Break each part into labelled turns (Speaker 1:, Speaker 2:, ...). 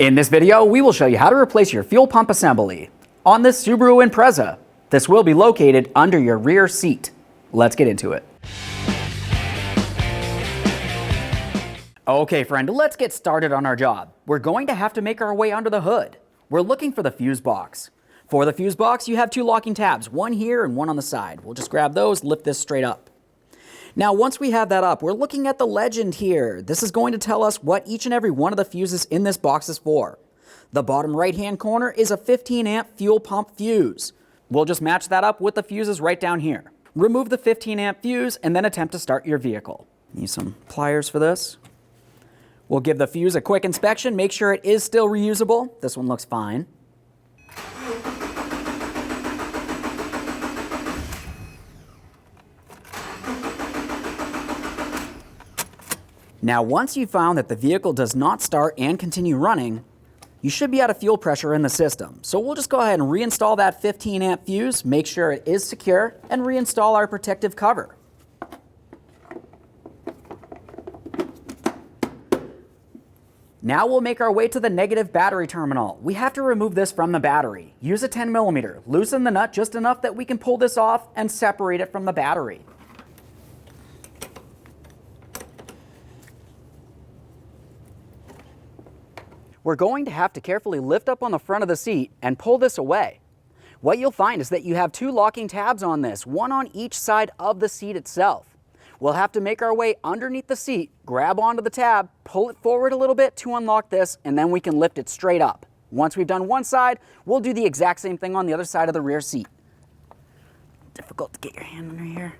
Speaker 1: In this video, we will show you how to replace your fuel pump assembly on this Subaru Impreza. This will be located under your rear seat. Let's get into it. Okay, friend, let's get started on our job. We're going to have to make our way under the hood. We're looking for the fuse box. For the fuse box, you have two locking tabs, one here and one on the side. We'll just grab those, lift this straight up. Now, once we have that up, we're looking at the legend here. This is going to tell us what each and every one of the fuses in this box is for. The bottom right-hand corner is a 15 amp fuel pump fuse. We'll just match that up with the fuses right down here. Remove the 15 amp fuse and then attempt to start your vehicle. Need some pliers for this. We'll give the fuse a quick inspection, make sure it is still reusable. This one looks fine. Now, once you've found that the vehicle does not start and continue running, you should be out of fuel pressure in the system. So we'll just go ahead and reinstall that 15 amp fuse, make sure it is secure, and reinstall our protective cover. Now we'll make our way to the negative battery terminal. We have to remove this from the battery. Use a 10mm, loosen the nut just enough that we can pull this off and separate it from the battery. We're going to have to carefully lift up on the front of the seat and pull this away. What you'll find is that you have two locking tabs on this, one on each side of the seat itself. We'll have to make our way underneath the seat, grab onto the tab, pull it forward a little bit to unlock this, and then we can lift it straight up. Once we've done one side, we'll do the exact same thing on the other side of the rear seat. Difficult to get your hand under here.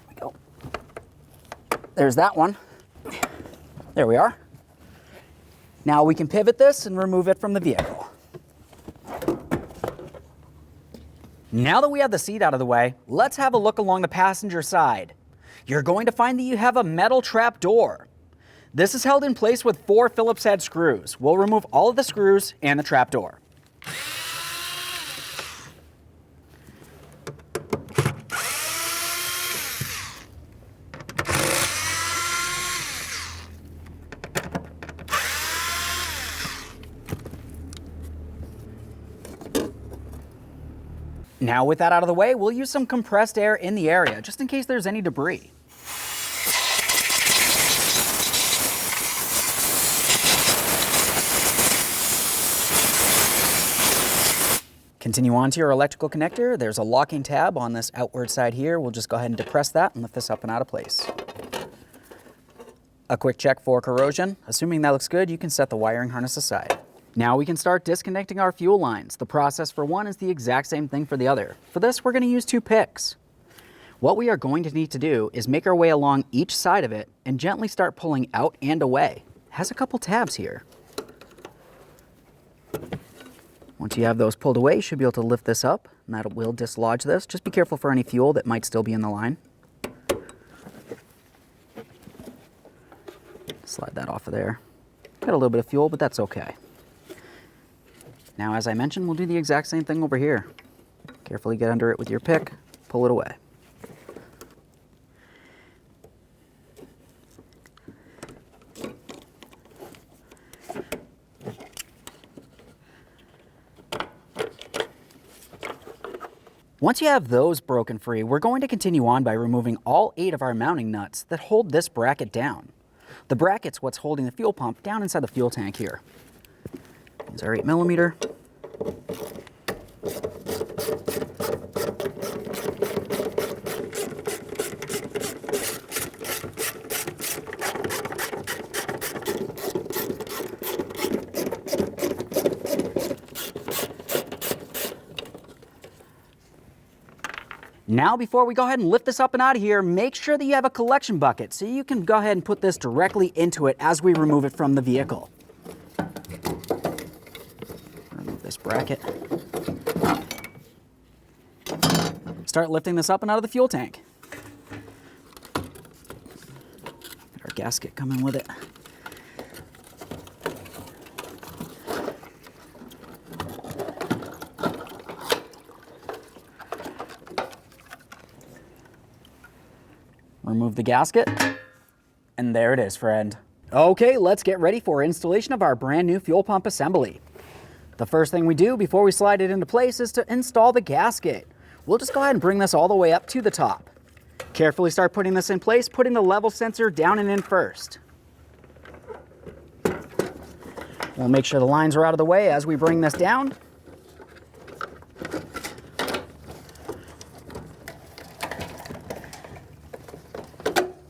Speaker 1: There we go. There's that one. There we are. Now we can pivot this and remove it from the vehicle. Now that we have the seat out of the way, let's have a look along the passenger side. You're going to find that you have a metal trap door. This is held in place with 4 Phillips head screws. We'll remove all of the screws and the trap door. Now with that out of the way, we'll use some compressed air in the area, just in case there's any debris. Continue on to your electrical connector. There's a locking tab on this outward side here. We'll just go ahead and depress that and lift this up and out of place. A quick check for corrosion. Assuming that looks good, you can set the wiring harness aside. Now we can start disconnecting our fuel lines. The process for one is the exact same thing for the other. For this, we're going to use 2 picks. What we are going to need to do is make our way along each side of it and gently start pulling out and away. It has a couple tabs here. Once you have those pulled away, you should be able to lift this up, and that will dislodge this. Just be careful for any fuel that might still be in the line. Slide that off of there. Got a little bit of fuel, but that's okay. Now, as I mentioned, we'll do the exact same thing over here. Carefully get under it with your pick, pull it away. Once you have those broken free, we're going to continue on by removing all 8 of our mounting nuts that hold this bracket down. The bracket's what's holding the fuel pump down inside the fuel tank here. Here's our 8mm. Now, before we go ahead and lift this up and out of here, make sure that you have a collection bucket so you can go ahead and put this directly into it as we remove it from the vehicle. Remove this bracket. Start lifting this up and out of the fuel tank. Get our gasket coming with it. Remove the gasket, and there it is, friend. Okay, let's get ready for installation of our brand new fuel pump assembly. The first thing we do before we slide it into place is to install the gasket. We'll just go ahead and bring this all the way up to the top. Carefully start putting this in place, putting the level sensor down and in first. We'll make sure the lines are out of the way as we bring this down.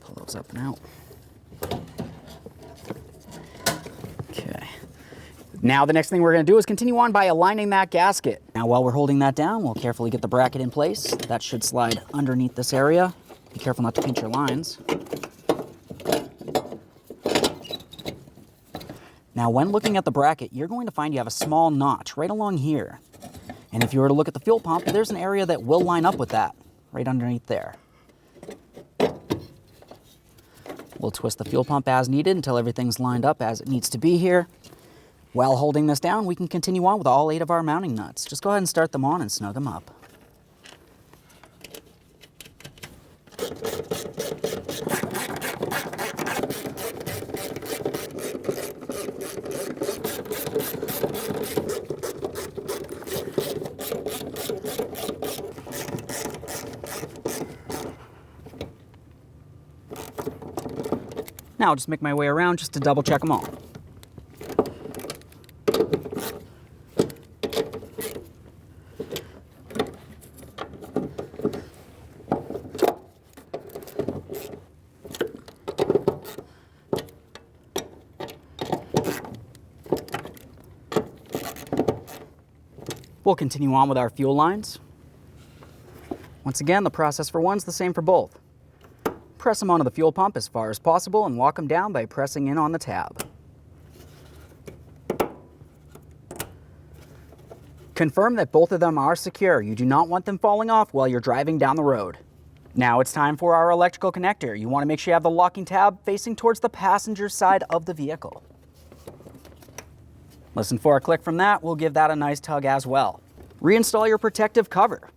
Speaker 1: Pull those up and out. Okay. Now the next thing we're going to do is continue on by aligning that gasket. Now while we're holding that down, we'll carefully get the bracket in place. That should slide underneath this area. Be careful not to pinch your lines. Now when looking at the bracket, you're going to find you have a small notch right along here. And if you were to look at the fuel pump, there's an area that will line up with that, right underneath there. We'll twist the fuel pump as needed until everything's lined up as it needs to be here. While holding this down, we can continue on with all 8 of our mounting nuts. Just go ahead and start them on and snug them up. Now I'll just make my way around just to double check them all. We'll continue on with our fuel lines. Once again, the process for one's the same for both. Press them onto the fuel pump as far as possible and lock them down by pressing in on the tab. Confirm that both of them are secure. You do not want them falling off while you're driving down the road. Now it's time for our electrical connector. You want to make sure you have the locking tab facing towards the passenger side of the vehicle. Listen for a click from that. We'll give that a nice tug as well. Reinstall your protective cover.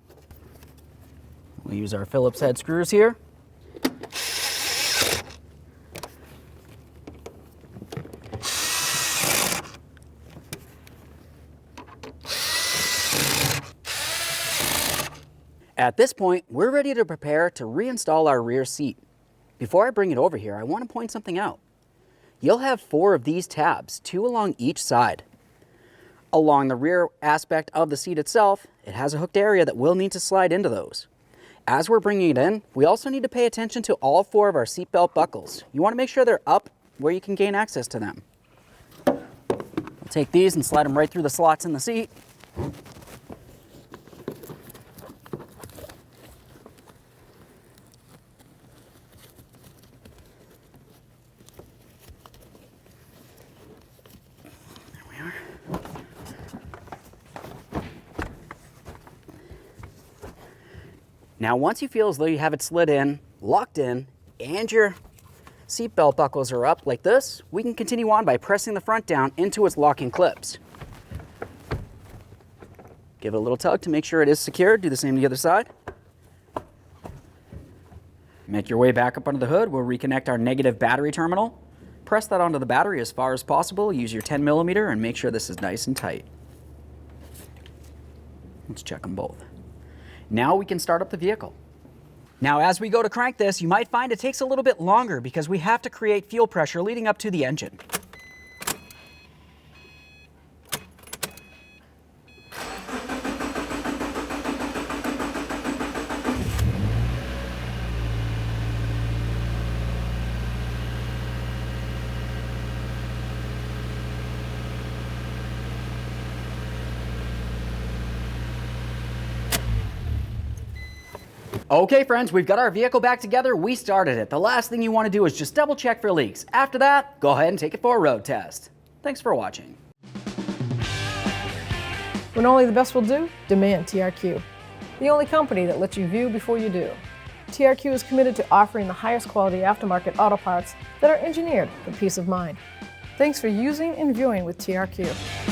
Speaker 1: We'll use our Phillips head screws here. At this point, we're ready to prepare to reinstall our rear seat. Before I bring it over here, I want to point something out. You'll have 4 of these tabs, 2 along each side. Along the rear aspect of the seat itself, it has a hooked area that will need to slide into those. As we're bringing it in, we also need to pay attention to all 4 of our seatbelt buckles. You want to make sure they're up where you can gain access to them. We'll take these and slide them right through the slots in the seat. Now, once you feel as though you have it slid in, locked in, and your seatbelt buckles are up like this, we can continue on by pressing the front down into its locking clips. Give it a little tug to make sure it is secured. Do the same to the other side. Make your way back up under the hood. We'll reconnect our negative battery terminal. Press that onto the battery as far as possible. Use your 10mm and make sure this is nice and tight. Let's check them both. Now we can start up the vehicle. Now as we go to crank this, you might find it takes a little bit longer because we have to create fuel pressure leading up to the engine. Okay friends, we've got our vehicle back together. We started it. The last thing you want to do is just double check for leaks. After that, go ahead and take it for a road test. Thanks for watching.
Speaker 2: When only the best will do, demand TRQ. The only company that lets you view before you do. TRQ is committed to offering the highest quality aftermarket auto parts that are engineered for peace of mind. Thanks for using and viewing with TRQ.